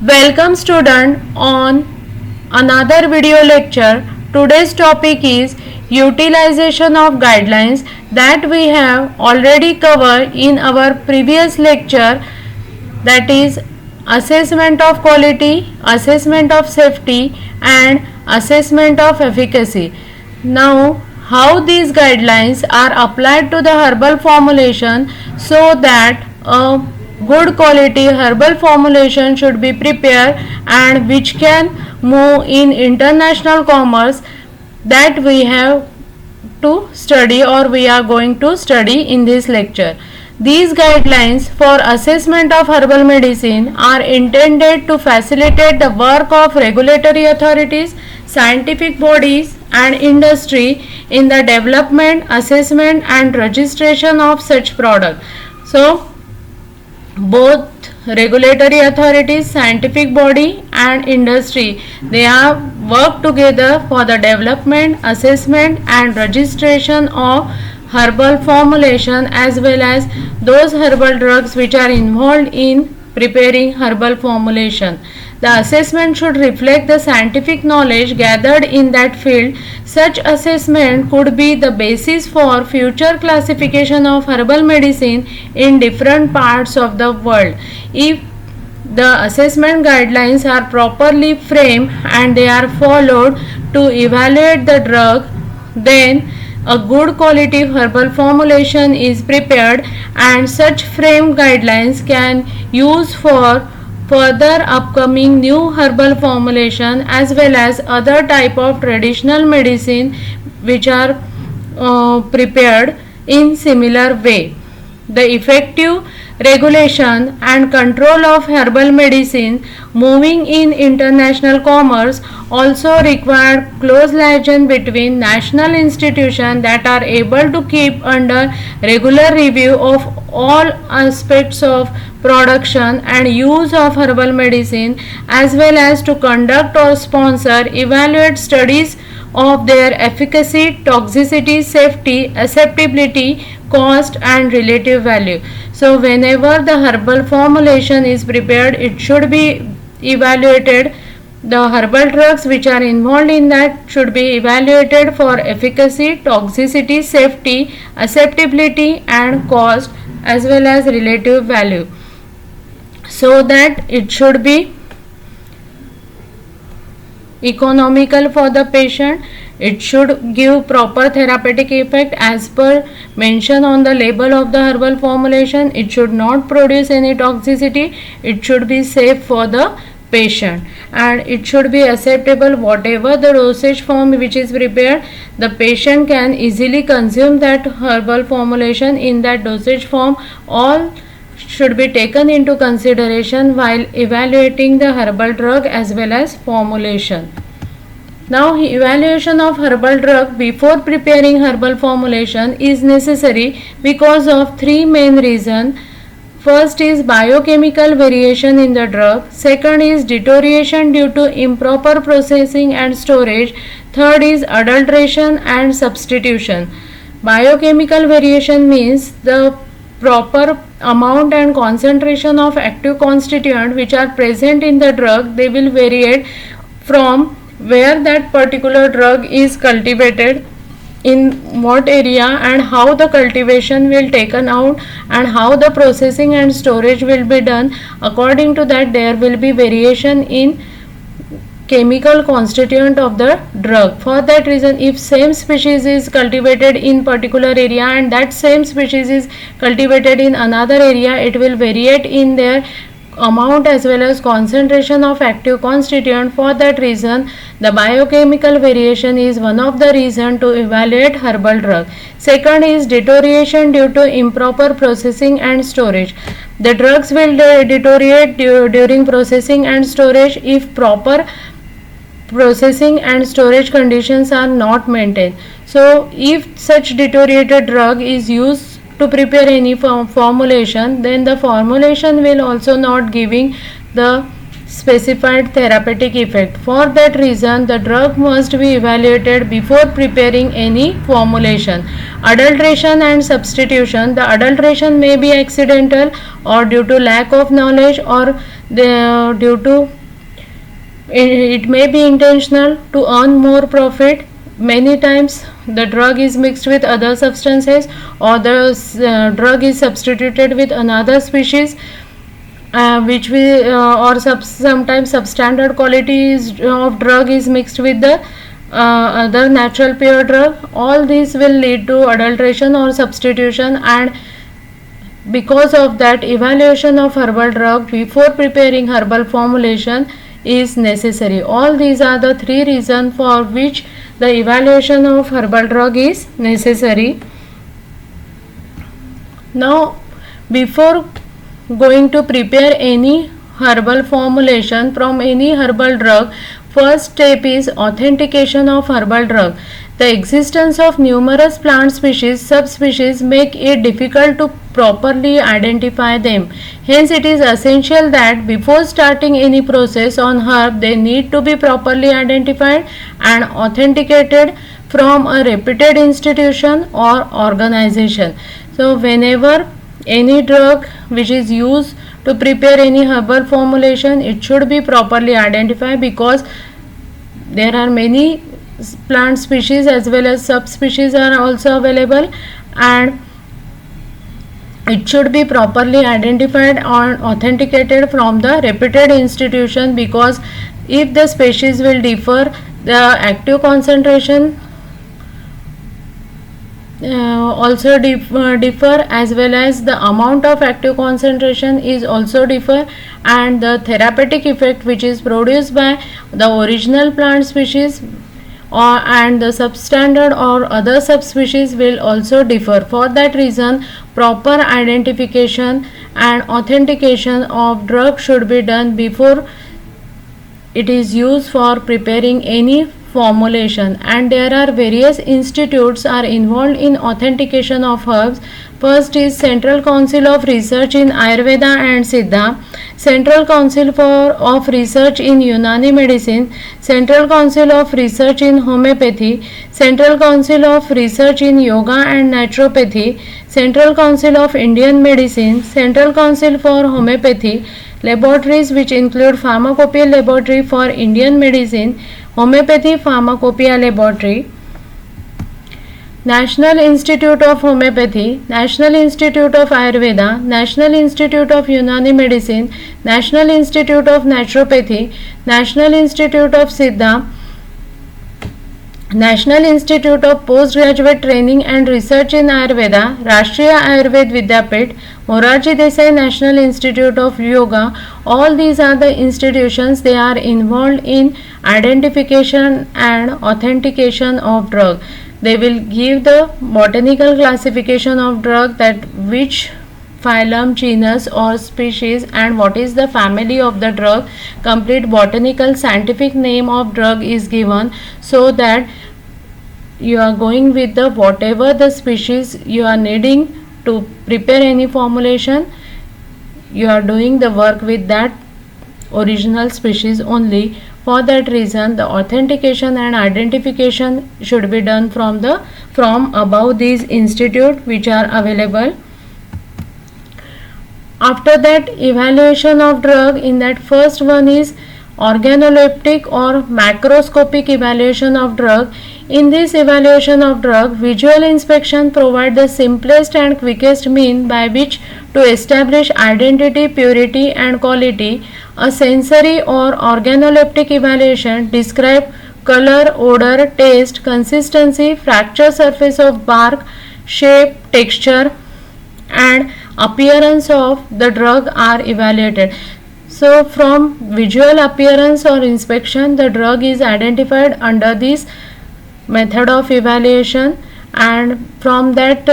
Welcome student on another video lecture. Today's topic is utilization of guidelines that we have already covered in our previous lecture, that is assessment of quality, assessment of safety and assessment of efficacy. Now how these guidelines are applied to the herbal formulation so that a good quality herbal formulation should be prepared and which can move in international commerce, that we have to study or we are going to study in this lecture. These guidelines for assessment of herbal medicine are intended to facilitate the work of regulatory authorities, scientific bodies and industry in the development, assessment and registration of such product. So both regulatory authorities, scientific body and industry, they have worked together for the development, assessment and registration of herbal formulation as well as those herbal drugs which are involved in preparing herbal formulation. The assessment should reflect the scientific knowledge gathered in that field. Such assessment could be the basis for future classification of herbal medicine in different parts of the world. If the assessment guidelines are properly framed and they are followed to evaluate the drug, then a good quality herbal formulation is prepared and such frame guidelines can use for further upcoming new herbal formulation as well as other type of traditional medicine which are prepared in similar way. The effective regulation and control of herbal medicine moving in international commerce also require close liaison between national institutions that are able to keep under regular review of all aspects of production and use of herbal medicine as well as to conduct or sponsor evaluate studies of their efficacy, toxicity, safety, acceptability, cost and relative value. So whenever the herbal formulation is prepared, it should be evaluated. The herbal drugs which are involved in that should be evaluated for efficacy, toxicity, safety, acceptability and cost as well as relative value, so that it should be economical for the patient. It should give proper therapeutic effect as per mention on the label of the herbal formulation. It should not produce any toxicity. It should be safe for the patient and it should be acceptable. Whatever the dosage form which is prepared, the patient can easily consume that herbal formulation in that dosage form. All should be taken into consideration while evaluating the herbal drug as well as formulation. Now evaluation of herbal drug before preparing herbal formulation is necessary because of three main reasons. First is biochemical variation in the drug. Second is deterioration due to improper processing and storage. Third is adulteration and substitution. Biochemical variation means the proper amount and concentration of active constituent which are present in the drug, they will vary from where that particular drug is cultivated, in what area and how the cultivation will taken out and how the processing and storage will be done. According to that, there will be variation in chemical constituent of the drug. For that reason, if same species is cultivated in particular area and that same species is cultivated in another area, it will vary in their amount as well as concentration of active constituent. For that reason, the biochemical variation is one of the reason to evaluate herbal drug. Second is deterioration due to improper processing and storage. The drugs will deteriorate during processing and storage if proper processing and storage conditions are not maintained. So if such deteriorated drug is used to prepare any formulation, then the formulation will also not giving the specified therapeutic effect. For that reason, the drug must be evaluated before preparing any formulation. Adulteration and substitution. The adulteration may be accidental or due to lack of knowledge, or due to it may be intentional to earn more profit. Many times the drug is mixed with other substances, or the drug is substituted with another species, which we or sometimes substandard quality of drug is mixed with the other natural pure drug. All these will lead to adulteration or substitution, and because of that, evaluation of herbal drug before preparing herbal formulation is necessary. All these are the three reasons for which the evaluation of herbal drug is necessary. Now, before going to prepare any herbal formulation from any herbal drug, first step is authentication of herbal drug. The existence of numerous plant species, subspecies make it difficult to properly identify them. Hence, it is essential that before starting any process on herb, they need to be properly identified and authenticated from a reputed institution or organization. So, whenever any drug which is used to prepare any herbal formulation, it should be properly identified, because there are many plant species as well as subspecies are also available, and it should be properly identified and authenticated from the reputed institution, because if the species will differ, the active concentration also differ, as well as the amount of active concentration is also differ, and the therapeutic effect which is produced by the original plant species and the substandard or other subspecies will also differ. For that reason, proper identification and authentication of drug should be done before it is used for preparing any formulation, and there are various institutes are involved in authentication of herbs. First is Central Council of Research in Ayurveda and Siddha, Central Council of Research in Unani Medicine, Central Council of Research in Homeopathy, Central Council of Research in Yoga and Naturopathy, Central Council of Indian Medicine, Central Council for Homeopathy. Laboratories which include Pharmacopoeia Laboratory for Indian Medicine, Homeopathy Pharmacopoeia Laboratory, National Institute of Homeopathy, National Institute of Ayurveda, National Institute of Unani Medicine, National Institute of Naturopathy, National Institute of Siddha, National Institute of Postgraduate Training and Research in Ayurveda, Rashtriya Ayurved Vidyapit, Morarji Desai National Institute of Yoga. All these are the institutions, they are involved in identification and authentication of drug. They will give the botanical classification of drug, that which phylum, genus or species and what is the family of the drug. Complete botanical scientific name of drug is given, so that you are going with the whatever the species you are needing to prepare any formulation, you are doing the work with that original species only. For that reason, the authentication and identification should be done from above these institutes which are available. After that, evaluation of drug, in that first one is organoleptic or macroscopic evaluation of drug. In this evaluation of drug, visual inspection provides the simplest and quickest mean by which to establish identity, purity and quality. A sensory or organoleptic evaluation describes color, odor, taste, consistency, fracture surface of bark, shape, texture and appearance of the drug are evaluated. So from visual appearance or inspection, the drug is identified under this method of evaluation, and from that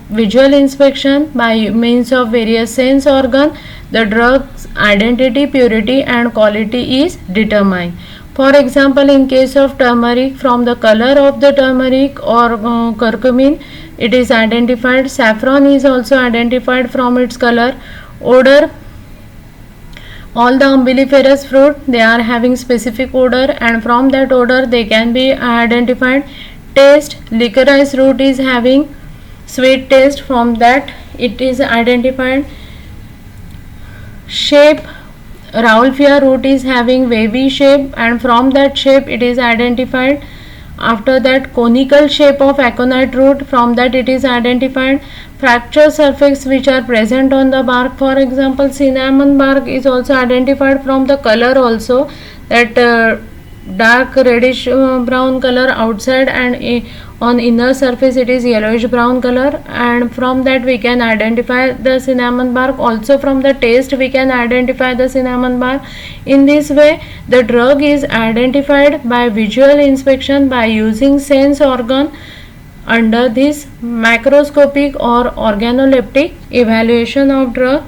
visual inspection by means of various sense organ, the drug's identity, purity and quality is determined. For example, in case of turmeric, from the color of the turmeric or curcumin, it is identified. Saffron is also identified from its color. Odor, all the umbelliferous fruit, they are having specific odor, and from that odor they can be identified. Taste, licorice root is having sweet taste, from that it is identified. Shape, Rauwolfia root is having wavy shape, and from that shape it is identified. After that, conical shape of aconite root, from that it is identified. Fracture surface which are present on the bark, for example cinnamon bark is also identified from the color also, that dark reddish brown color outside, and on inner surface it is yellowish brown color, and from that we can identify the cinnamon bark. Also from the taste we can identify the cinnamon bark. In this way the drug is identified by visual inspection by using sense organ under this macroscopic or organoleptic evaluation of drug.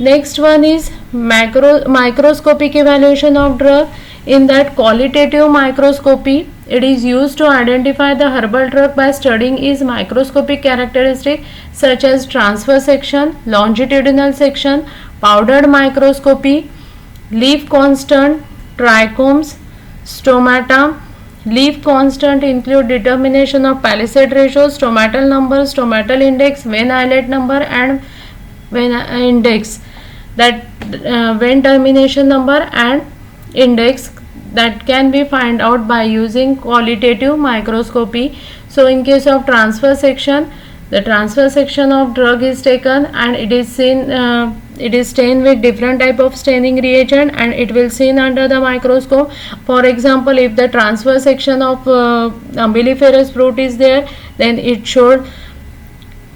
Next one is microscopic evaluation of drug. In that, qualitative microscopy, it is used to identify the herbal drug by studying its microscopic characteristics such as transfer section, longitudinal section, powdered microscopy, leaf constant, trichomes, stomata. Leaf constant include determination of palisade ratio, stomatal number, stomatal index, vein islet number, and vein index, that vein termination number and index, that can be find out by using qualitative microscopy. So in case of transfer section, the transfer section of drug is taken and it is seen, it is stained with different type of staining reagent, and it will seen under the microscope. For example, if the transfer section of umbelliferous fruit is there, then it showed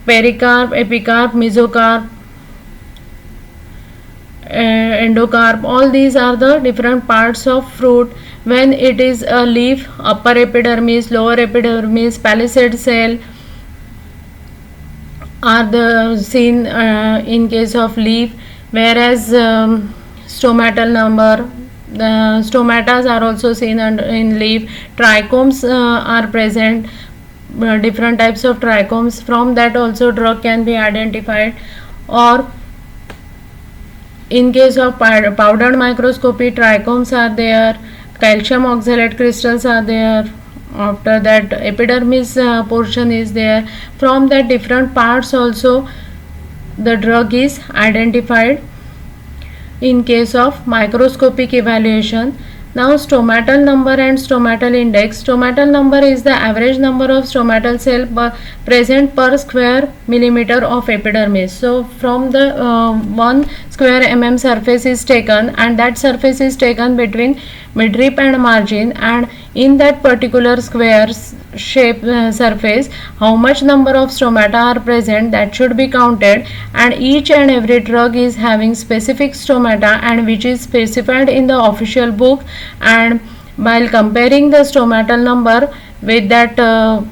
pericarp, epicarp, mesocarp, endocarp. All these are the different parts of fruit. When it is a leaf, upper epidermis, lower epidermis, palisade cell are the seen in case of leaf, whereas stomatal number, the stomatas are also seen in leaf. Trichomes are present, different types of trichomes. From that also drug can be identified. Or in case of powdered microscopy, trichomes are there, calcium oxalate crystals are there. After that, epidermis portion is there. From that different parts also the drug is identified in case of microscopic evaluation. Now stomatal number and stomatal index. Stomatal number is the average number of stomatal cell present per square millimeter of epidermis. So from the 1 square mm surface is taken, and that surface is taken between midrib and margin, and in that particular square shape surface how much number of stomata are present, that should be counted. And each and every drug is having specific stomata, and which is specified in the official book. And while comparing the stomatal number with that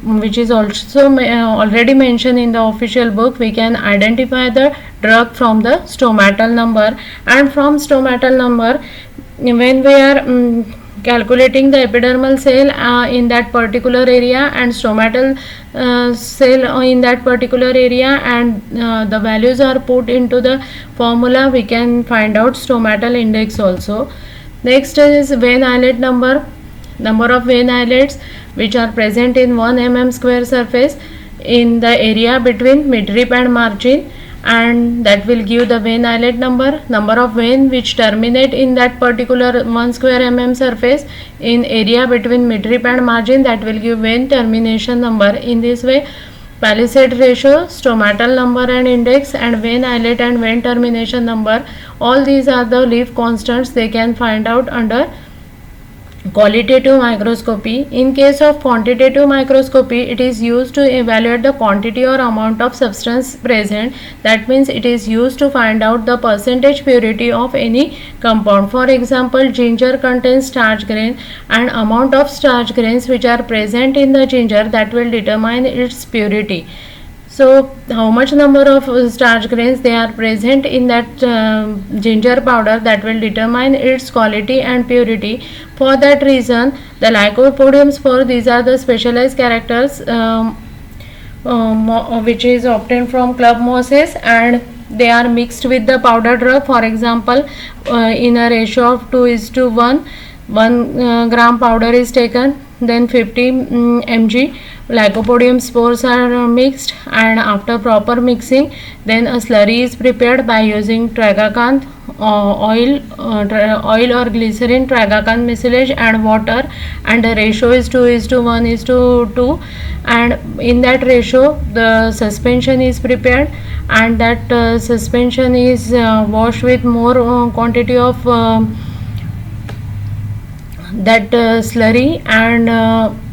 which is also already mentioned in the official book, we can identify the drug from the stomatal number. And from stomatal number, when we are calculating the epidermal cell in that particular area and stomatal cell in that particular area, and the values are put into the formula, we can find out stomatal index also. Next is vein islet number. Number of vein islets which are present in 1 mm square surface in the area between midrib and margin, and that will give the vein islet number. Number of vein which terminate in that particular 1 square mm surface in area between midrib and margin, that will give vein termination number. In this way, palisade ratio, stomatal number and index, and vein islet and vein termination number, all these are the leaf constants. They can find out under qualitative microscopy. In case of quantitative microscopy, it is used to evaluate the quantity or amount of substance present. That means it is used to find out the percentage purity of any compound. For example, ginger contains starch grain, and amount of starch grains which are present in the ginger, that will determine its purity. So how much number of starch grains they are present in that ginger powder, that will determine its quality and purity. For that reason, the lycopodiums, for these are the specialized characters which is obtained from club mosses, and they are mixed with the powder drug. For example, in a ratio of 2:1, 1 gram powder is taken, then 50 mg Lycopodium spores are mixed, and after proper mixing, then a slurry is prepared by using tragacanth oil or glycerin, tragacanth mucilage and water, and the ratio is 2:1:2, and in that ratio the suspension is prepared, and that suspension is washed with more quantity of that slurry, and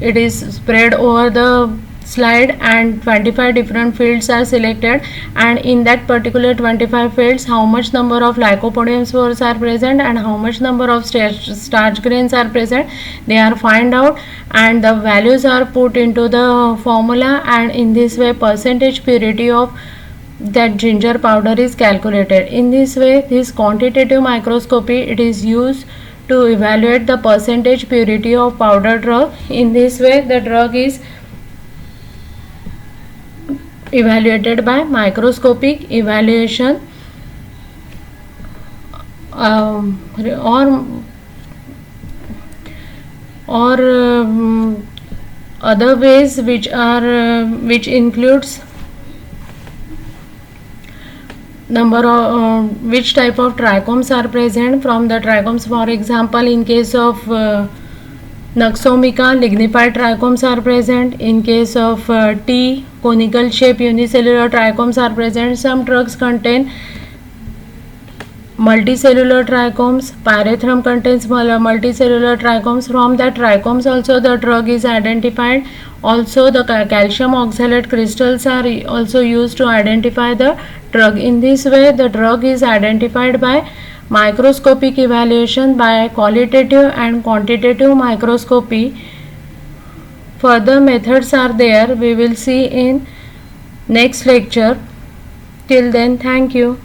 it is spread over the slide, and 25 different fields are selected, and in that particular 25 fields how much number of Lycopodium spores are present and how much number of starch grains are present, they are find out, and the values are put into the formula, and in this way percentage purity of that ginger powder is calculated. In this way, this quantitative microscopy, it is used to evaluate the percentage purity of powder drug. In this way, the drug is evaluated by microscopic evaluation, or other ways which includes number of which type of trichomes are present from the trichomes. For example, in case of Naxomica, lignified trichomes are present. In case of tea, conical shape unicellular trichomes are present. Some drugs contain multicellular trichomes. Pyrethrum contains multicellular trichomes. From that trichomes also the drug is identified. Also the calcium oxalate crystals are also used to identify the drug. In this way, the drug is identified by microscopic evaluation, by qualitative and quantitative microscopy. Further methods are there, we will see in next lecture. Till then, thank you.